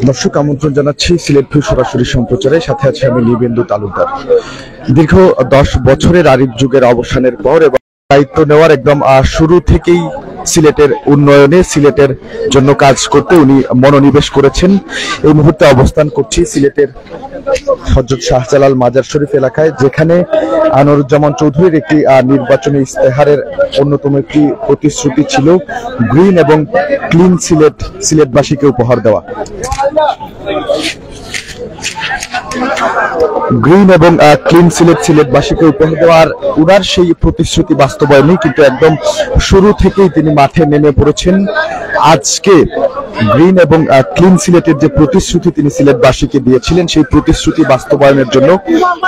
দর্শক আমন্ত্রণ জানাচ্ছি সিলেট ভিউ সরাসরি সম্প্রচারে, সাথে আছে আমি নিবেন্দু তালুকদার। দীর্ঘ 10 বছরের আরিফ যুগের অবসানের পর এবং দায়িত্ব নেওয়ার একদম শুরু থেকেই সিলেটের উন্নয়নে, সিলেটের জন্য কাজ করতে উনি মনোনিবেশ করেছেন। এই মুহূর্তে অবস্থান করছি সিলেটের হযরত শাহজালাল মাজার শরীফ এলাকায়, যেখানে আনোয়ারুজ্জামান চৌধুরীর একটি নির্বাচনী ইস্তেহারের অন্যতম একটি প্রতিশ্রুতি ছিল গ্রিন এবং ক্লিন সিলেট সিলেটবাসীকে উপহার দেওয়া। গ্রিন এবং ক্লিন সিলেট সিলেটবাসীকে উপহার দেওয়ার উনার সেই প্রতিশ্রুতি বাস্তবায়নই কিন্তু একদম শুরু থেকেই তিনি মাঠে নেমে পড়েছেন। আজকে গ্রিন এবং ক্লিন সিলেটের যে প্রতিশ্রুতি তিনি সিলেটবাসীকে দিয়েছিলেন, সেই প্রতিশ্রুতি বাস্তবায়নের জন্য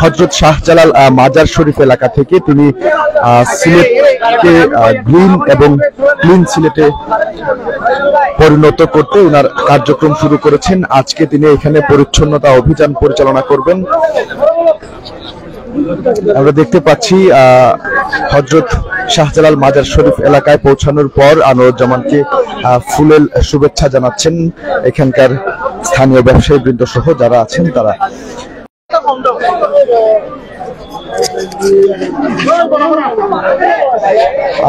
হযরত শাহজালাল মাজার শরীফ এলাকা থেকে তিনি সিলেটকে গ্রিন এবং ক্লিন সিলেটে পরিণত করতে ওনার কার্যক্রম শুরু করেছেন। আজকে তিনি এখানে পরিচ্ছন্নতা অভিযান পরিচালনা করবেন। আমরা দেখতে পাচ্ছি হযরত শাহজালাল মাজার শরীফ এলাকায় পৌঁছানোর পর আনোয়ারুজ্জামানকে ফুলেল শুভেচ্ছা জানাচ্ছেন এখানকার স্থানীয় ব্যবসায়ী বৃন্দ সহ যারা আছেন তারা।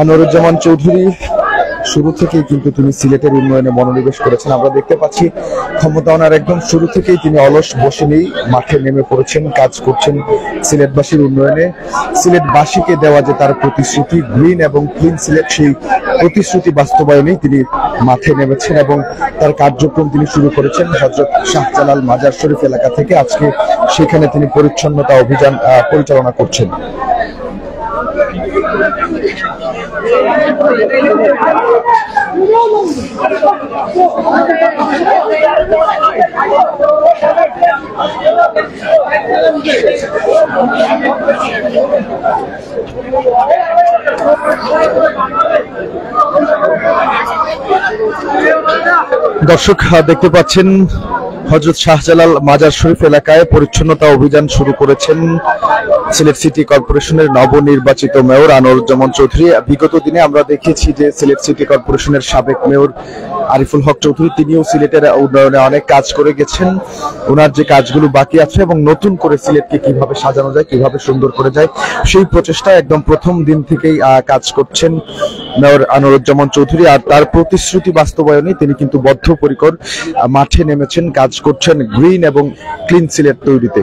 আনোয়ারুজ্জামান চৌধুরী শুরু থেকেই কিন্তু তিনি সিলেটের উন্নয়নে মনোনিবেশ করেছেন। আমরা দেখতে পাচ্ছি ক্ষমতা ওনার একদম শুরু থেকেই তিনি অলস বসেনি, মাঠে নেমে পড়েছেন, কাজ করছেন সিলেটবাসীর উন্নয়নে। সিলেটবাসীকে দেওয়া যে তার প্রতিশ্রুতি গ্রিন এবং ক্লিন সিলেট, সেই প্রতিশ্রুতি বাস্তবায়নেই তিনি মাঠে নেমেছেন এবং তার কার্যক্রম তিনি শুরু করেছেন হযরত শাহজালাল মাজার শরীফ এলাকা থেকে। আজকে সেখানে তিনি পরিচ্ছন্নতা অভিযান পরিচালনা করছেন। দর্শক দেখতে পাচ্ছেন হযরত শাহজালাল মাজার শরীফ এলাকায় পরিচ্ছন্নতা অভিযান শুরু করেছেন সিলেট সিটি কর্পোরেশনের নবনির্বাচিত মেয়র আনোয়ারুজ্জামান চৌধুরী। বিগত দিনে আমরা দেখেছি যে সিলেট সিটি কর্পোরেশনের সাবেক মেয়র আরিফুল হক চৌধুরী তিনিও সিলেটের উন্নয়নে অনেক কাজ করে গেছেন। ওনার যে কাজগুলো বাকি আছে এবং নতুন করে সিলেটকে কিভাবে সাজানো যায়, কিভাবে সুন্দর করে যায়, সেই প্রচেষ্টা একদম প্রথম দিন থেকেই কাজ করছেন মেয়র আনোয়ারুজ্জামান চৌধুরী। আর তার প্রতিশ্রুতি বাস্তবায়নে তিনি কিন্তু বদ্ধপরিকর, মাঠে নেমেছেন, কাজ করছেন গ্রিন এবং ক্লিন সিলেট তৈরিতে।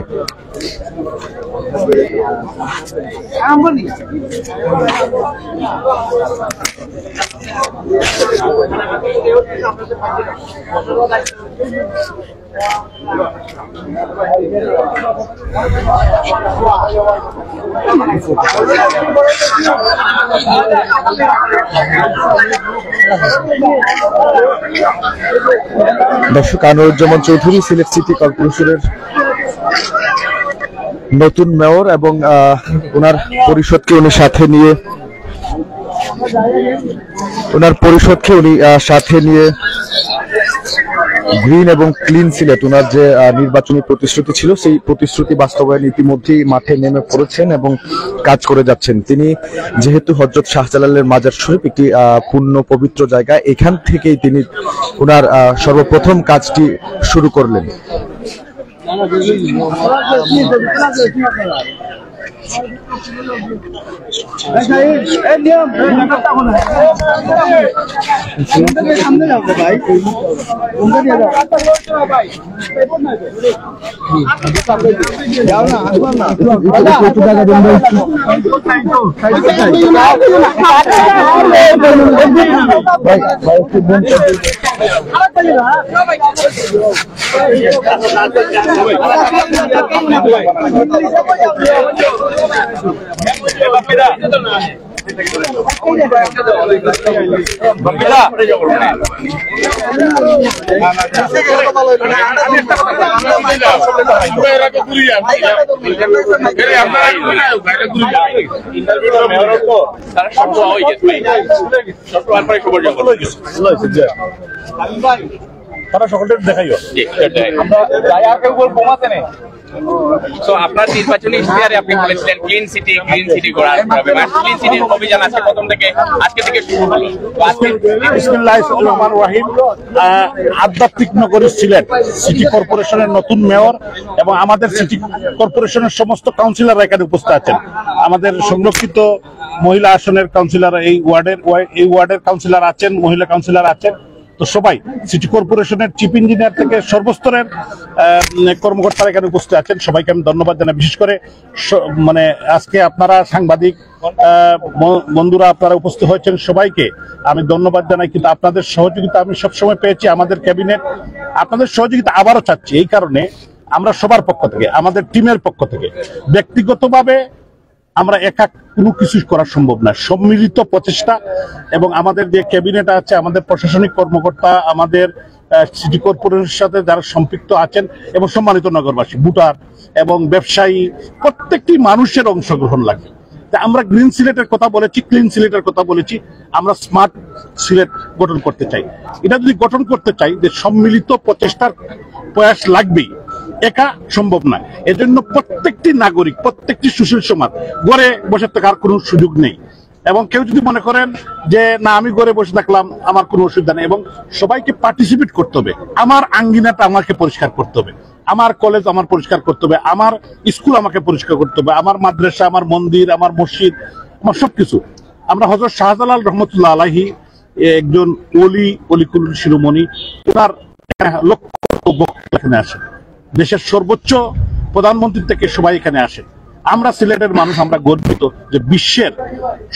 দর্শক আনোয়ারুজ্জামান চৌধুরী সিলেট সিটি কর্পোরেশনের নতুন মেয়র এবং ওনার পরিষদকে উনি সাথে নিয়ে গ্রিন এবং ক্লিন সিলেট ওনার যে নির্বাচনী প্রতিশ্রুতি ছিল, সেই প্রতিশ্রুতি বাস্তবায়ন ইতিমধ্যেই মাঠে নেমে পড়েছেন এবং কাজ করে যাচ্ছেন। তিনি যেহেতু হযরত শাহজালালের মাজার শরীফ একটি পূর্ণ পবিত্র জায়গা, এখান থেকেই তিনি ওনার সর্বপ্রথম কাজটি শুরু করলেন। তারা সকলটা দেখাইও আমরা যাই আর কেউ কমাতে নেই তো আপনার নির্বাচনী ইশতেহারে আপনি বলেছিলেন ক্লিন সিটি করার হবে, ক্লিন সিটির অভিযান আজকে প্রথম থেকে আজকে থেকে শুরু হলো। তো আজকে বিসমিল্লাহির রহমানির রহিম, আধ্যাত্মিক নগরী সিলেট সিটি কর্পোরেশনের নতুন মেয়র এবং আমাদের সিটি কর্পোরেশনের সমস্ত কাউন্সিলররা এখানে উপস্থিত আছেন। আমাদের সংরক্ষিত মহিলা আসনের কাউন্সিলর, এই ওয়ার্ডের কাউন্সিলর আছেন, মহিলা কাউন্সিলর আছেন। তো সবাই সিটি কর্পোরেশনের চিফ ইঞ্জিনিয়ার থেকে সর্বস্তরের কর্মকর্তারা এখানে উপস্থিত আছেন। সবাইকে আমি ধন্যবাদ জানাই। বিশেষ করে মানে আজকে আপনারা সাংবাদিক বন্ধুরা আপনারা উপস্থিত হয়েছেন, সবাইকে আমি ধন্যবাদ জানাই। কিন্তু আপনাদের সহযোগিতা আমি সবসময় পেয়েছি, আমাদের ক্যাবিনেট আপনাদের সহযোগিতা আবারও চাচ্ছি। এই কারণে আমরা সবার পক্ষ থেকে, আমাদের টিমের পক্ষ থেকে, ব্যক্তিগতভাবে আমরা একা কোনো কিছু করা সম্ভব না, সম্মিলিত প্রচেষ্টা এবং আমাদের যে ক্যাবিনেট আছে, আমাদের প্রশাসনিক কর্মকর্তা, আমাদের সিটি কর্পোরেশনের সাথে যারা সম্পৃক্ত আছেন এবং সম্মানিত নগরবাসী, ভোটার এবং ব্যবসায়ী, প্রত্যেকটি মানুষের অংশগ্রহণ লাগে। আমরা গ্রিন সিলেটের কথা বলেছি, ক্লিন সিলেটের কথা বলেছি, আমরা স্মার্ট সিলেট গঠন করতে চাই। এটা যদি গঠন করতে চাই, যে সম্মিলিত প্রচেষ্টার প্রয়াস লাগবেই, একা সম্ভব না। এজন্য প্রত্যেকটি নাগরিক, প্রত্যেকটি সুশীল সমাজ ঘরে বসে থাকার কোনো সুযোগ নেই। এবং কেউ যদি মনে করেন যে না আমি ঘরে বসে থাকলাম আমার কোনো অসুবিধা নেই, এবং সবাইকে পার্টিসিপেট করতে হবে। আমার আঙ্গিনাটা আমাকে পরিষ্কার করতে হবে, আমার কলেজ আমার পরিষ্কার করতে হবে, আমার স্কুল আমাকে পরিষ্কার করতে হবে, আমার মাদ্রাসা, আমার মন্দির, আমার মসজিদ, আমার সবকিছু। আমরা হযরত শাহজালাল রহমতুল্লাহ আলাইহি একজন অলিকুল শিরোমণি, ওনার লক্ষ বক্তব্য এখানে আসে, দেশের সর্বোচ্চ প্রধানমন্ত্রী থেকে সবাই এখানে আসে। আমরা সিলেটের মানুষ, আমরা গর্বিত যে বিশ্বের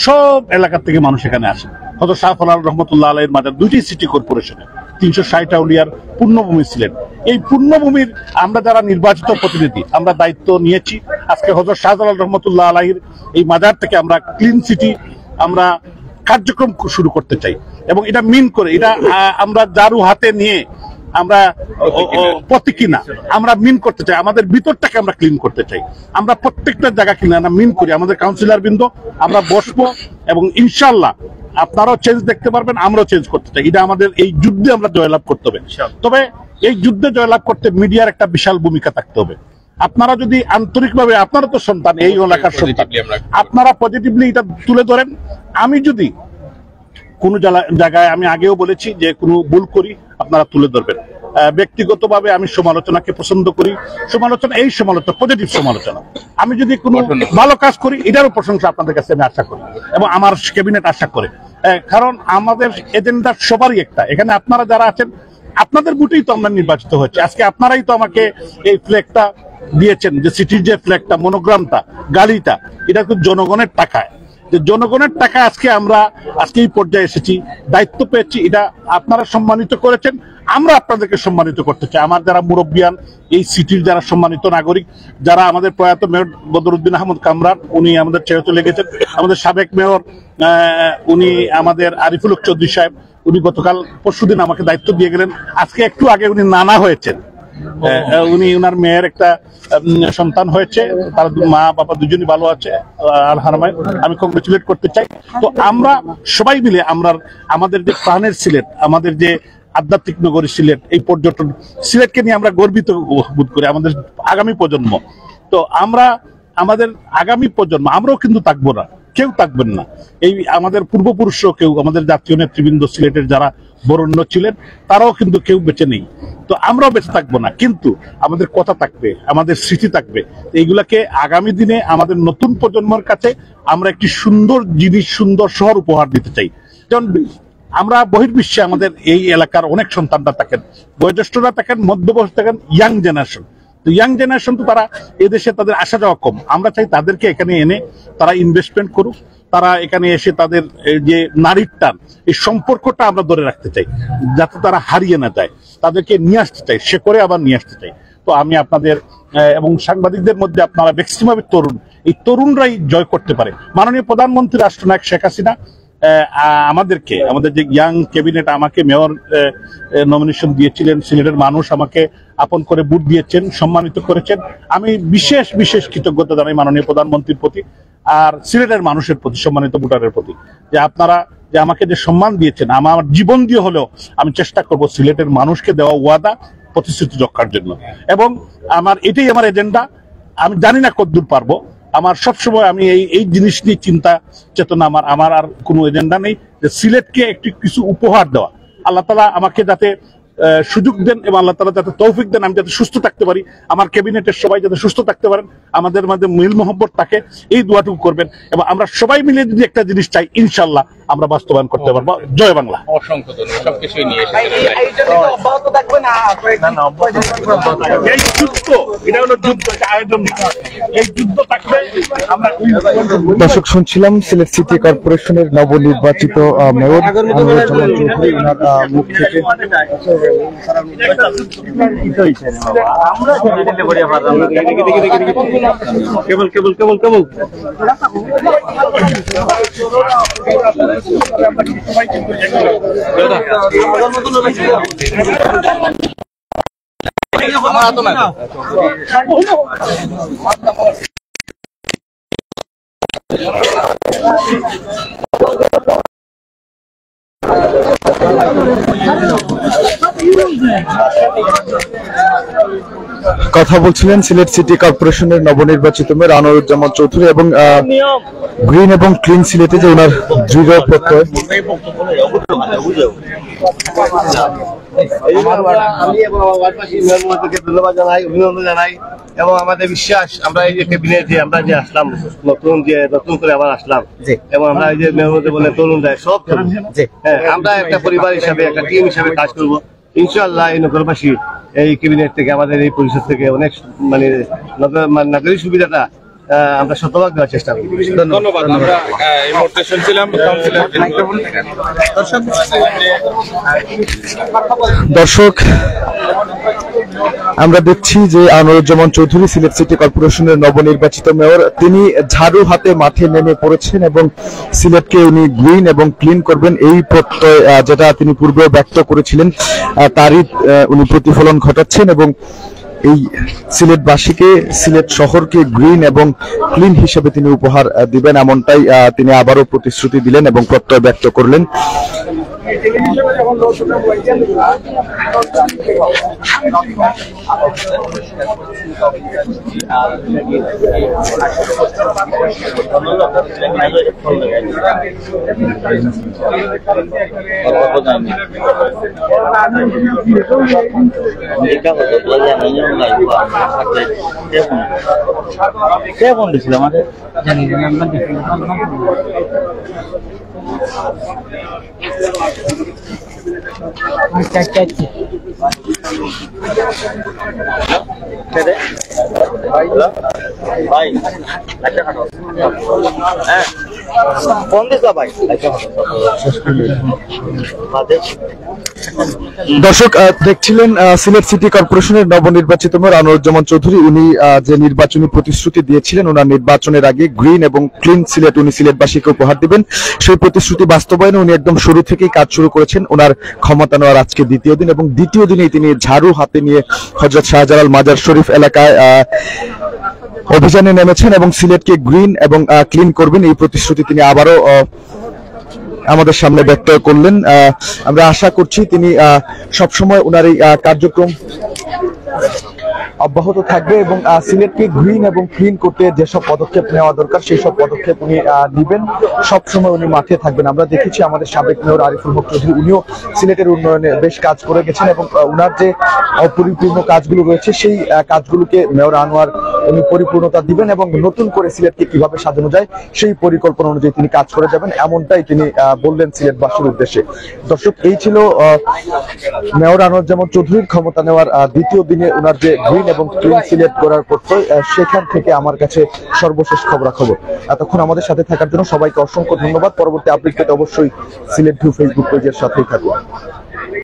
সব এলাকা থেকে মানুষ এখানে আসে। হযরত শাহজালাল রহমতুল্লাহ আলাইহির মাজার দুইটি সিটি কর্পোরেশনে 360 আউলিয়ার পূর্ণভূমি ছিলেন। এই পূর্ণভূমির আমরা যারা নির্বাচিত প্রতিনিধি, আমরা দায়িত্ব নিয়েছি। আজকে হযরত শাহজালাল রহমতুল্লাহ আলাইহির এই মাজার থেকে আমরা ক্লিন সিটি আমরা কার্যক্রম শুরু করতে চাই, এবং এটা মিন করে, এটা আমরা জারু হাতে নিয়ে আমরা প্রতীকী না, আমরা মিন করতে চাই। আমাদের ভিতরটাকে আমরা ক্লিন করতে চাই। আমরা প্রত্যেকটা জায়গা কিনে আমরা মিন করি। আমাদের কাউন্সিলর বৃন্দ আমরা বসবো এবং ইনশাল্লাহ আপনারাও চেঞ্জ দেখতে পারবেন, আমরাও চেঞ্জ করতে চাই। এটা আমাদের এই যুদ্ধে আমরা জয়লাভ করতে হবে। তবে এই যুদ্ধে জয়লাভ করতে মিডিয়ার একটা বিশাল ভূমিকা থাকতে হবে। আপনারা যদি আন্তরিকভাবে, আপনারা তো সন্তান, এই এলাকার সন্তান, আপনারা পজিটিভলি এটা তুলে ধরেন। আমি যদি কোন জায়গায়, আমি আগেও বলেছি যে কোনো ভুল করি, আপনারা তুলে ধরবেন। ব্যক্তিগতভাবে আমি সমালোচনাকে পছন্দ করি। সমালোচনা, এই সমালোচনা পজিটিভ সমালোচনা। আমি যদি কোনো ভালো কাজ করি, এটারও প্রশংসা আপনাদের কাছে আমি আশা করি এবং আমার ক্যাবিনেট আশা করে। কারণ আমাদের এজেন্ডা সবারই একটা। এখানে আপনারা যারা আছেন, আপনাদের ভোটেই তো আমরা নির্বাচিত হয়েছে। আজকে আপনারাই তো আমাকে এই ফ্ল্যাগটা দিয়েছেন, যে সিটির যে ফ্ল্যাগটা, মনোগ্রামটা, গাড়িটা, এটা তো জনগণের টাকায়, যে জনগণের টাকা আজকে আমরা আজকে এই পর্যায়ে এসেছি, দায়িত্ব পেয়েছি। এটা আপনারা সম্মানিত করেছেন, আমরা আপনাদেরকে সম্মানিত করতে চাই। আমার যারা মুরব্বিয়ান, এই সিটির যারা সম্মানিত নাগরিক, যারা আমাদের প্রয়াত মেয়র বদরুদ্দিন আহমদ কামরান, উনি আমাদের ছেড়ে চলে গেছেন। আমাদের সাবেক মেয়র উনি আমাদের আরিফুল হক চৌধুরী সাহেব, উনি গতকাল পরশুদিন আমাকে দায়িত্ব দিয়ে গেলেন। আজকে একটু আগে উনি নানা হয়েছেন। উনি ওনার মেয়ের একটা সন্তান হয়েছে, তার মা বাবা দুজনই ভালো আছে আলহামদুলিল্লাহ। আমি কংগ্রেচুলেট করতে চাই। তো আমরা সবাই মিলে আমরা আমাদের যে প্রাণের সিলেট, আমাদের যে আধ্যাত্মিক নগরী সিলেট, এই পর্যটন সিলেটকে নিয়ে আমরা গর্বিত বোধ করি। আমাদের আগামী প্রজন্ম, তো আমরা আমাদের আগামী প্রজন্ম, আমরাও কিন্তু থাকবো না, কেউ থাকবেন না। এই আমাদের পূর্বপুরুষও কেউ, আমাদের জাতীয় নেতৃবৃন্দ সিলেটের যারা বরেণ্য ছিলেন, তারাও কিন্তু কেউ বেঁচে নেই। তো আমরাও বেঁচে থাকবো না, কিন্তু আমাদের কথা থাকবে, আমাদের স্মৃতি থাকবে। এইগুলাকে আগামী দিনে আমাদের নতুন প্রজন্মের কাছে আমরা একটি সুন্দর জিনিস, সুন্দর শহর উপহার দিতে চাই। যেমন আমরা বহির্বিশ্বে আমাদের এই এলাকার অনেক সন্তানরা থাকেন, বয়োজ্যেষ্ঠরা থাকেন, মধ্যবয়স থাকেন, ইয়াং জেনারেশন। তো ইয়াং জেনারেশন তো তারা এদেশে তাদের আসা যাওয়া কম। আমরা চাই তাদেরকে এখানে এনে তারা ইনভেস্টমেন্ট করুক, তারা এখানে এসে তাদের যে নারীর টান, এই সম্পর্কটা আমরা ধরে রাখতে চাই, যাতে তারা হারিয়ে না যায়। তাদেরকে নিয়ে আসতে চাই, সে করে আবার নিয়ে আসতে চাই। তো আমি আপনাদের এবং সাংবাদিকদের মধ্যে আপনারা ম্যাক্সিমাম তরুণ, এই তরুণরাই জয় করতে পারে। মাননীয় প্রধানমন্ত্রী রাষ্ট্রনায়ক শেখ হাসিনা আমাদেরকে, আমাদের যে ইয়াং ক্যাবিনেট, আমাকে মেয়র নমিনেশন দিয়েছিলেন। সিলেটের মানুষ আমাকে আপন করে ভোট দিয়েছেন, সম্মানিত করেছেন। আমি বিশেষ বিশেষ কৃতজ্ঞতা জানাই মাননীয় প্রধানমন্ত্রীর প্রতি আর সিলেটের মানুষের প্রতি, সম্মানিত ভোটারের প্রতি, যে আপনারা যে আমাকে যে সম্মান দিয়েছেন। আমার জীবন দিয়ে হলেও আমি চেষ্টা করব সিলেটের মানুষকে দেওয়া ওয়াদা প্রতিশ্রুতি রক্ষার জন্য। এবং এটাই আমার এজেন্ডা। আমি জানি না কতদূর পারবো। আমার সবসময় আমি এই জিনিস নিয়ে চিন্তা চেতনা আমার আর কোনো এজেন্ডা নেই যে সিলেটকে একটি কিছু উপহার দেওয়া। আল্লাহ তাআলা আমাকে যাতে সুযোগ দেন এবং আল্লাহ তাআলা যাতে তৌফিক দেন, আমি যাতে সুস্থ থাকতে পারি, আমার ক্যাবিনেটের সবাই যাতে সুস্থ থাকতে পারেন, আমাদের মাঝে মিল মোহব্বত থাকে, এই দোয়াটুকু করবেন। এবং আমরা সবাই মিলে যদি একটা জিনিস চাই, ইনশাআল্লাহ আমরা বাস্তবায়ন করতে পারবো। জয় বাংলা। অসংখ্য ধন্যবাদ, সবকিছুই নিয়ে এসেছেন। এই যুদ্ধ, এটা হলো যুদ্ধ, এটা আয়োজন না। এই যুদ্ধ থাকবে। আমরা দর্শক শুনছিলাম সিলেট সিটি কর্পোরেশনের নবনির্বাচিত মেয়র আনোয়ারুজ্জামান চৌধুরী, ওনার মুখ থেকে। কথা বলছিলেন সিলেট সিটি কর্পোরেশনের নবনির্বাচিত মেয়র আনোয়ারুজ্জামান চৌধুরী এবং গ্রিন এবং ক্লিন সিলেটে যে ওনার দৃঢ় প্রত্যয়। আমি এবং আমার ওয়ার্ডবাসী মেয়রকে ধন্যবাদ জানাই, অভিনন্দন জানাই এবং আমাদের বিশ্বাস আমরা এই যে ক্যাবিনেট যে আমরা যে আসলাম নতুন করে আবার আসলাম এবং আমরা এই যে মেয়র বলে তরুণ যায় সব হ্যাঁ, আমরা একটা পরিবার হিসাবে একটা টিম হিসাবে কাজ করব ইনশাআল্লাহ। এই নগরবাসী এই ক্যাবিনেট থেকে আমাদের এই পরিষদ থেকে অনেক নাগরিক সুবিধাটা আমরা শতভাগ দেওয়ার চেষ্টা করি। ধন্যবাদ। আমরা এই মুহূর্তে শুনছিলাম দর্শক, আমরা দেখছি যে আনোয়ারুজ্জামান চৌধুরী সিলেট সিটি কর্পোরেশনের নবনির্বাচিত মেয়র, তিনি ঝাড়ু হাতে মাঠে নেমে পড়েছেন এবং সিলেটকে উনি গ্রিন এবং ক্লিন করবেন এই প্রত্যয় যেটা তিনি পূর্বে ব্যক্ত করেছিলেন তারই উনি প্রতিফলন ঘটাচ্ছেন এবং এই সিলেটবাসীকে, সিলেট শহরকে গ্রিন এবং ক্লিন হিসেবে তিনি উপহার দিবেন, এমনটাই তিনি আবারও প্রতিশ্রুতি দিলেন এবং প্রত্যয় ব্যক্ত করলেন। দর্শক দেখছিলেন সিলেট সিটি কর্পোরেশনের নবনির্বাচিত মেয়র আনোয়ারুজ্জামান চৌধুরী, উনি যে নির্বাচনী প্রতিশ্রুতি দিয়েছিলেন ওনার নির্বাচনের আগে গ্রিন এবং ক্লিন সিলেট উনি সিলেটবাসীকে উপহার দিবেন, সেই প্রতিশ্রুতি বাস্তবায়নে উনি একদম শুরু থেকেই কাজ শুরু করেছেন। ওনার ক্ষমতা নেওয়ার আজকে দ্বিতীয় দিন এবং দ্বিতীয় দিনেই তিনি ঝাড়ু হাতে নিয়ে হযরত শাহজালাল মাজার শরীফ এলাকায় অভিযানে নেমেছেন এবং সিলেটকে গ্রিন এবং ক্লিন করবেন এই প্রতিশ্রুতি তিনি আবারও আমাদের সামনে ব্যক্ত করলেন। আমরা আশা করছি তিনি সবসময় ওনার এই কার্যক্রম অব্যাহত থাকবে এবং সিলেটকে গ্রিন এবং ক্লিন করতে যেসব পদক্ষেপ নেওয়া দরকার সেই সব পদক্ষেপ উনি নেবেন, সবসময় উনি মাঠে থাকবেন। আমরা দেখেছি আমাদের সাবেক মেয়র আরিফুল হক চৌধুরী, উনিও সিলেটের উন্নয়নে বেশ কাজ করে গেছেন এবং উনার যে অপরিপূর্ণ কাজগুলো রয়েছে সেই কাজগুলোকে মেয়র আনোয়ার উনি পরিপূর্ণতা দিবেন এবং নতুন করে সিলেটকে কিভাবে সাজানো যায় সেই পরিকল্পনা অনুযায়ী তিনি কাজ করে যাবেন, এমনটাই তিনি বললেন সিলেটবাসীর উদ্দেশ্যে। দর্শক, এই ছিল মেয়র আনোয়ারুজ্জামান চৌধুরীর ক্ষমতা নেওয়ার দ্বিতীয় দিনে ওনার যে গ্রিন এবং ক্লিন সিলেট করার প্রত্যয়, সেখান থেকে আমার কাছে সর্বশেষ খবরাখবর। এতক্ষণ আমাদের সাথে থাকার জন্য সবাইকে অসংখ্য ধন্যবাদ। পরবর্তী আপডেট পেতে অবশ্যই সিলেট ভিউ ফেসবুক পেজের সাথেই থাকুন।